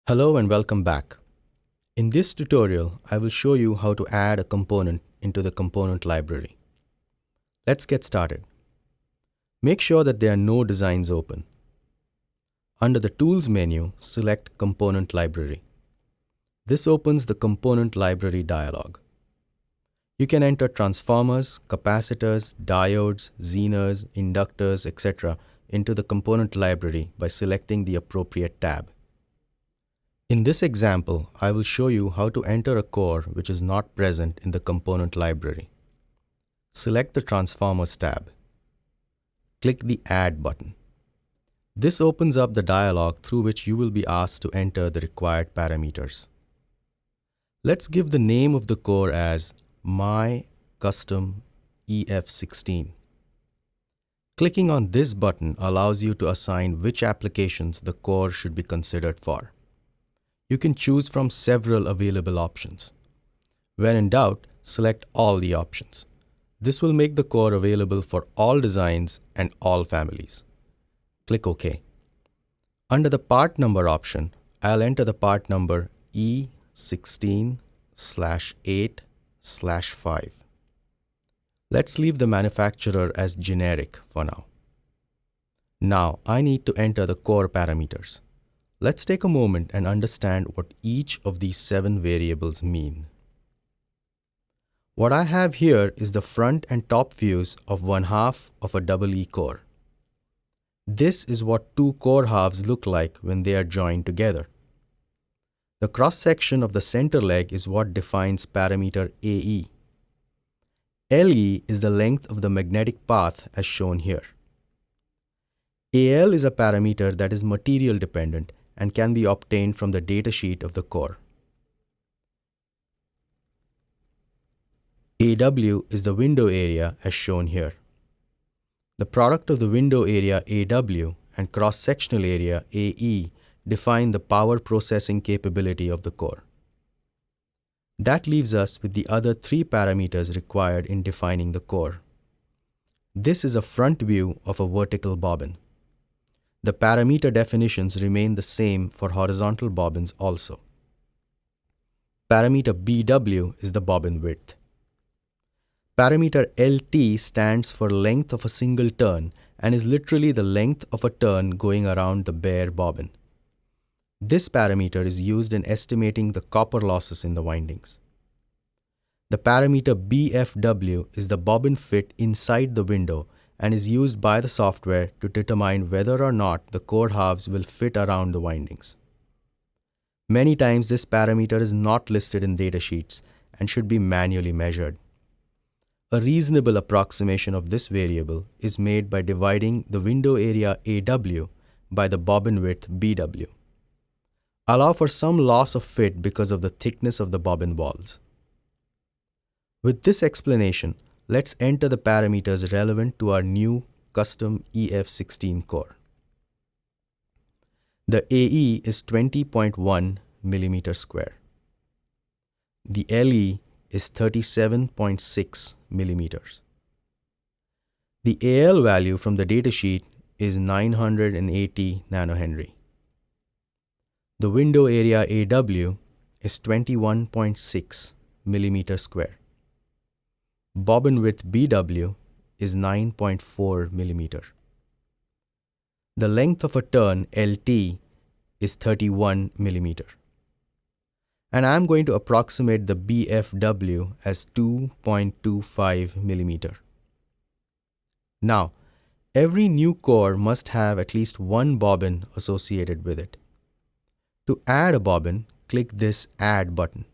Hello and welcome back. In this tutorial, I will show you how to add a component into the component library. Let's get started. Make sure that there are no designs open. Under the Tools menu, select Component Library. This opens the Component Library dialog. You can enter transformers, capacitors, diodes, zeners, inductors, etc. into the component library by selecting the appropriate tab. In this example, I will show you how to enter a core which is not present in the component library. Select the Transformers tab. Click the Add button. This opens up the dialog through which you will be asked to enter the required parameters. Let's give the name of the core as My Custom EF16. Clicking on this button allows you to assign which applications the core should be considered for. You can choose from several available options. When in doubt, select all the options. This will make the core available for all designs and all families. Click OK. Under the part number option, I'll enter the part number E16/8/5. Let's leave the manufacturer as generic for now. Now I need to enter the core parameters. Let's take a moment and understand what each of these 7 variables mean. What I have here is the front and top views of one half of a EE core. This is what two core halves look like when they are joined together. The cross-section of the center leg is what defines parameter AE. LE is the length of the magnetic path as shown here. AL is a parameter that is material dependent and can be obtained from the datasheet of the core. AW is the window area as shown here. The product of the window area AW and cross-sectional area AE define the power processing capability of the core. That leaves us with the other 3 parameters required in defining the core. This is a front view of a vertical bobbin. The parameter definitions remain the same for horizontal bobbins also. Parameter BW is the bobbin width. Parameter LT stands for length of a single turn and is literally the length of a turn going around the bare bobbin. This parameter is used in estimating the copper losses in the windings. The parameter BFW is the bobbin fit inside the window and is used by the software to determine whether or not the core halves will fit around the windings. Many times this parameter is not listed in datasheets and should be manually measured. A reasonable approximation of this variable is made by dividing the window area AW by the bobbin width BW. Allow for some loss of fit because of the thickness of the bobbin walls. With this explanation, let's enter the parameters relevant to our new custom EF16 core. The AE is 20.1 mm square. The LE is 37.6 millimeters. The AL value from the datasheet is 980 nanohenry. The window area AW is 21.6 mm square. Bobbin width BW is 9.4 mm. The length of a turn LT is 31 mm. And I am going to approximate the BFW as 2.25 mm. Now, every new core must have at least one bobbin associated with it. To add a bobbin, click this Add button.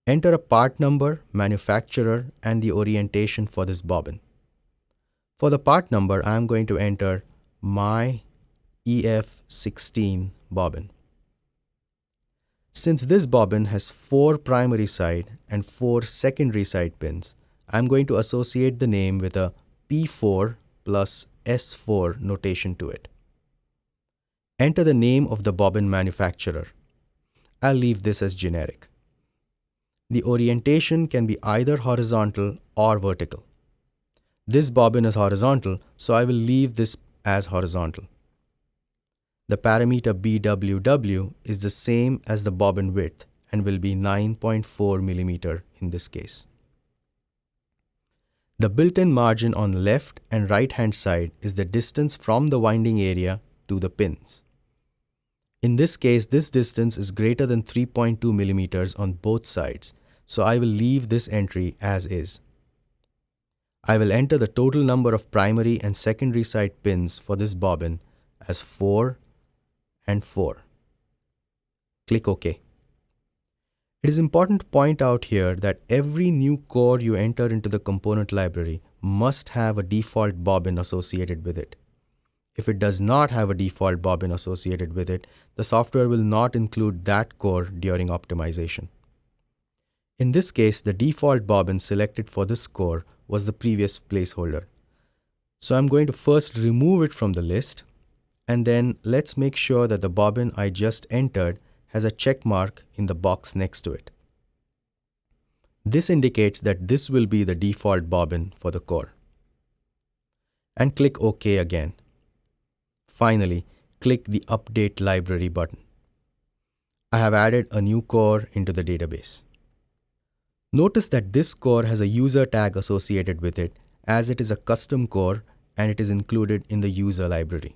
Enter a part number, manufacturer, and the orientation for this bobbin. For the part number, I am going to enter My EF16 bobbin. Since this bobbin has 4 primary side and 4 secondary side pins, I am going to associate the name with a P4 plus S4 notation to it. Enter the name of the bobbin manufacturer. I'll leave this as generic. The orientation can be either horizontal or vertical. This bobbin is horizontal, so I will leave this as horizontal. The parameter BWW is the same as the bobbin width and will be 9.4 millimeter in this case. The built-in margin on the left and right hand side is the distance from the winding area to the pins. In this case, this distance is greater than 3.2 millimeters on both sides, so I will leave this entry as is. I will enter the total number of primary and secondary side pins for this bobbin as 4 and 4. Click OK. It is important to point out here that every new core you enter into the component library must have a default bobbin associated with it. If it does not have a default bobbin associated with it, the software will not include that core during optimization. In this case, the default bobbin selected for this core was the previous placeholder. So I'm going to first remove it from the list, and then let's make sure that the bobbin I just entered has a check mark in the box next to it. This indicates that this will be the default bobbin for the core. And click OK again. Finally, click the Update Library button. I have added a new core into the database. Notice that this core has a user tag associated with it, as it is a custom core and it is included in the user library.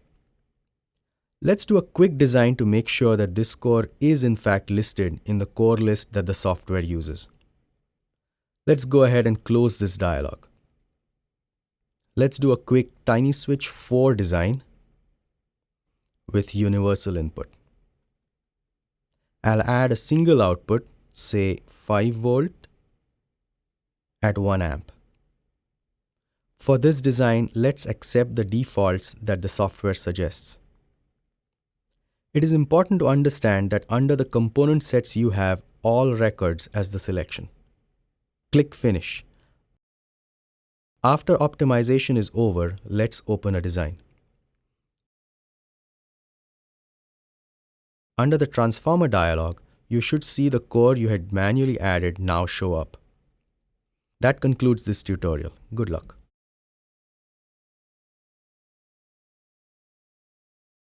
Let's do a quick design to make sure that this core is in fact listed in the core list that the software uses. Let's go ahead and close this dialog. Let's do a quick tiny switch 4 design with universal input. I'll add a single output, say 5 volt at 1 amp. For this design, let's accept the defaults that the software suggests. It is important to understand that under the component sets you have all records as the selection. Click Finish. After optimization is over, let's open a design. Under the Transformer dialog, you should see the core you had manually added now show up. That concludes this tutorial. Good luck.